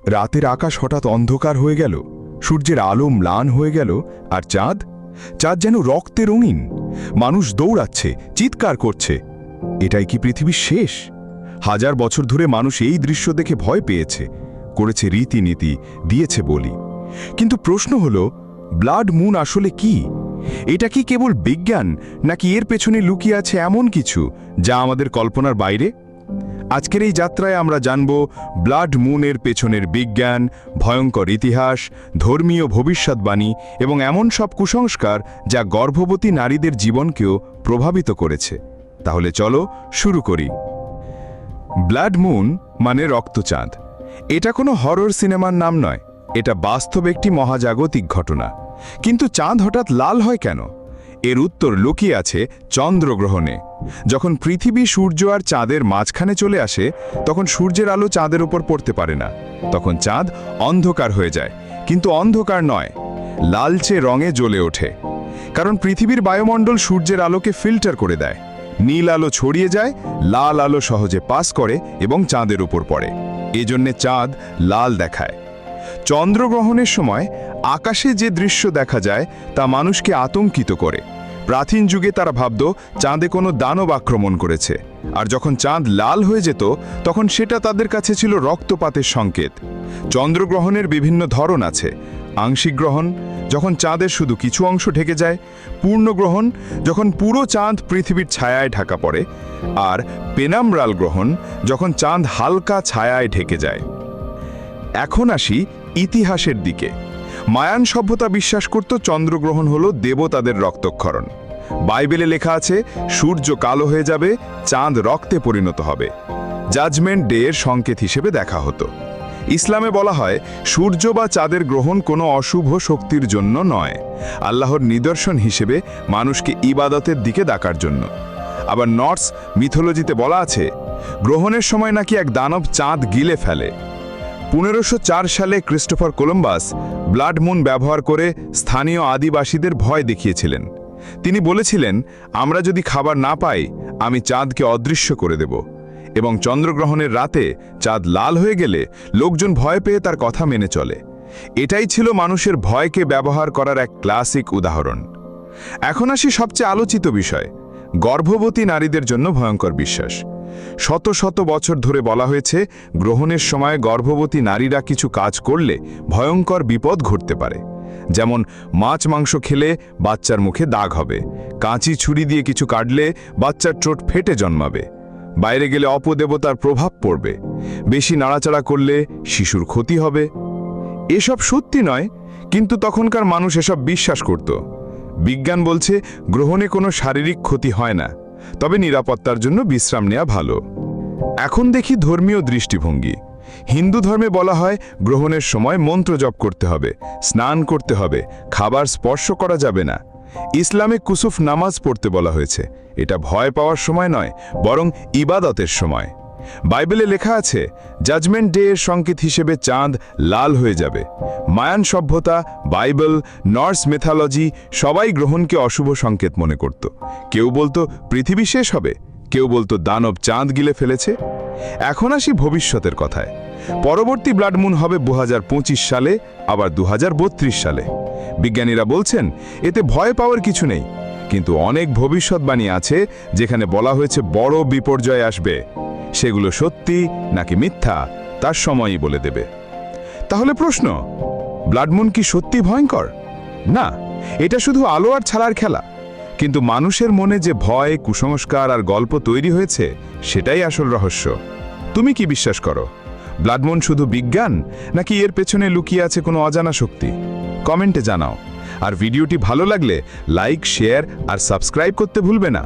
রাতের আকাশ হঠাৎ অন্ধকার হয়ে গেল, সূর্যের আলো ম্লান হয়ে গেল, আর চাঁদ চাঁদ যেন রক্তে রঙিন। মানুষ দৌড়াচ্ছে, চিৎকার করছে। এটাই কি পৃথিবীর শেষ? হাজার বছর ধরে মানুষ এই দৃশ্য দেখে ভয় পেয়েছে, করেছে রীতিনীতি, দিয়েছে বলি। কিন্তু প্রশ্ন হলো, ব্লাড মুন আসলে কি? এটা কি কেবল বিজ্ঞান, নাকি এর পেছনে লুকিয়ে আছে এমন কিছু যা আমাদের কল্পনার বাইরে? আজকের এই যাত্রায় আমরা জানব ব্লাড মুনের পেছনের বিজ্ঞান, ভয়ঙ্কর ইতিহাস, ধর্মীয় ভবিষ্যৎবাণী এবং এমন সব কুসংস্কার যা গর্ভবতী নারীদের জীবনকেও প্রভাবিত করেছে। তাহলে চলো শুরু করি। ব্লাড মুন মানে রক্তচাঁদ। এটা কোনো হরর সিনেমার নাম নয়, এটা বাস্তব একটি মহাজাগতিক ঘটনা। কিন্তু চাঁদ হঠাৎ লাল হয় কেন? এর উত্তর লুকিয়ে আছে চন্দ্রগ্রহণে। যখন পৃথিবী, সূর্য আর চাঁদের মাঝখানে চলে আসে, তখন সূর্যের আলো চাঁদের উপর পড়তে পারে না। তখন চাঁদ অন্ধকার হয়ে যায়, কিন্তু অন্ধকার নয়, লালচে রঙে জ্বলে ওঠে। কারণ পৃথিবীর বায়ুমণ্ডল সূর্যের আলোকে ফিল্টার করে দেয়। নীল আলো ছড়িয়ে যায়, লাল আলো সহজে পাস করে এবং চাঁদের উপর পড়ে। এজন্যে চাঁদ লাল দেখায়। চন্দ্রগ্রহণের সময় আকাশে যে দৃশ্য দেখা যায় তা মানুষকে আতঙ্কিত করে। প্রাচীন যুগে তারা ভাবত চাঁদে কোনো দানব আক্রমণ করেছে, আর যখন চাঁদ লাল হয়ে যেত তখন সেটা তাদের কাছে ছিল রক্তপাতের সংকেত। চন্দ্রগ্রহণের বিভিন্ন ধরন আছে। আংশিক গ্রহণ, যখন চাঁদের শুধু কিছু অংশ ঢেকে যায়; পূর্ণগ্রহণ, যখন পুরো চাঁদ পৃথিবীর ছায়ায় ঢাকা পড়ে; আর পেনাম্ব্রাল গ্রহণ, যখন চাঁদ হালকা ছায়ায় ঢেকে যায়। এখন আসি ইতিহাসের দিকে। মায়ান সভ্যতা বিশ্বাস করত চন্দ্রগ্রহণ হলো দেবতাদের রক্তক্ষরণ। বাইবেলে লেখা আছে সূর্য কালো হয়ে যাবে, চাঁদ রক্তে পরিণত হবে। জাজমেন্ট ডে এর সংকেত হিসেবে দেখা হতো। ইসলামে বলা হয় সূর্য বা চাঁদের গ্রহণ কোনো অশুভ শক্তির জন্য নয়, আল্লাহর নিদর্শন হিসেবে মানুষকে ইবাদতের দিকে ডাকার জন্য। আবার নর্স মিথোলজিতে বলা আছে গ্রহণের সময় নাকি এক দানব চাঁদ গিলে ফেলে। 1504 সালে ক্রিস্টোফার কলম্বাস ব্লাড মুন ব্যবহার করে স্থানীয় আদিবাসীদের ভয় দেখিয়েছিলেন। তিনি বলেছিলেন, আমরা যদি খাবার না পাই, আমি চাঁদকে অদৃশ্য করে দেব। এবং চন্দ্রগ্রহণের রাতে চাঁদ লাল হয়ে গেলে লোকজন ভয় পেয়ে তার কথা মেনে চলে। এটাই ছিল মানুষের ভয়কে ব্যবহার করার এক ক্লাসিক উদাহরণ। এখন আসি সবচেয়ে আলোচিত বিষয়, গর্ভবতী নারীদের জন্য ভয়ঙ্কর বিশ্বাস। শত শত বছর ধরে বলা হয়েছে গ্রহণের সময় গর্ভবতী নারীরা কিছু কাজ করলে ভয়ঙ্কর বিপদ ঘটতে পারে। যেমন মাছ মাংস খেলে বাচ্চার মুখে দাগ হবে, কাঁচি ছুরি দিয়ে কিছু কাটলে বাচ্চার ঠোঁট ফেটে জন্মাবে, বাইরে গেলে অপদেবতার প্রভাব পড়বে, বেশি নাড়াচাড়া করলে শিশুর ক্ষতি হবে। এসব সত্যি নয়, কিন্তু তখনকার মানুষ এসব বিশ্বাস করত। বিজ্ঞান বলছে গ্রহণে কোনো শারীরিক ক্ষতি হয় না, তবে নিরাপত্তার জন্য বিশ্রাম নেওয়া ভালো। এখন দেখি ধর্মীয় দৃষ্টিভঙ্গি। হিন্দু ধর্মে বলা হয় গ্রহণের সময় মন্ত্র জপ করতে হবে, স্নান করতে হবে, খাবার স্পর্শ করা যাবে না। ইসলামে কুসুফ নামাজ পড়তে বলা হয়েছে। এটা ভয় পাওয়ার সময় নয়, বরং ইবাদতের সময়। বাইবেলে লেখা আছে জাজমেন্ট ডে এর সংকেত হিসেবে চাঁদ লাল হয়ে যাবে। মায়ান সভ্যতা, বাইবেল, নর্স মিথোলজি সবাই গ্রহণকে অশুভ সংকেত মনে করত। কেউ বলতো পৃথিবী শেষ হবে, কেউ বলতো দানব চাঁদ গিলে ফেলেছে। এখন আসি ভবিষ্যতের কথায়। পরবর্তী ব্লাড মুন হবে 2025 সালে, আবার 2032 সালে। বিজ্ঞানীরা বলছেন এতে ভয় পাওয়ার কিছু নেই, কিন্তু অনেক ভবিষ্যৎবাণী আছে যেখানে বলা হয়েছে বড় বিপর্যয় আসবে। সেগুলো সত্যি নাকি মিথ্যা তার সময়ই বলে দেবে। তাহলে প্রশ্ন, ব্লাড মুন কি সত্যি ভয়ঙ্কর? না, এটা শুধু আলো আর ছালার খেলা। কিন্তু মানুষের মনে যে ভয়, কুসংস্কার আর গল্প তৈরি হয়েছে, সেটাই আসল রহস্য। তুমি কি বিশ্বাস করো? ব্লাড মুন শুধু বিজ্ঞান, নাকি এর পেছনে লুকিয়ে আছে কোনো অজানা শক্তি? কমেন্টে জানাও। আর ভিডিওটি ভালো লাগলে লাইক, শেয়ার আর সাবস্ক্রাইব করতে ভুলবে না।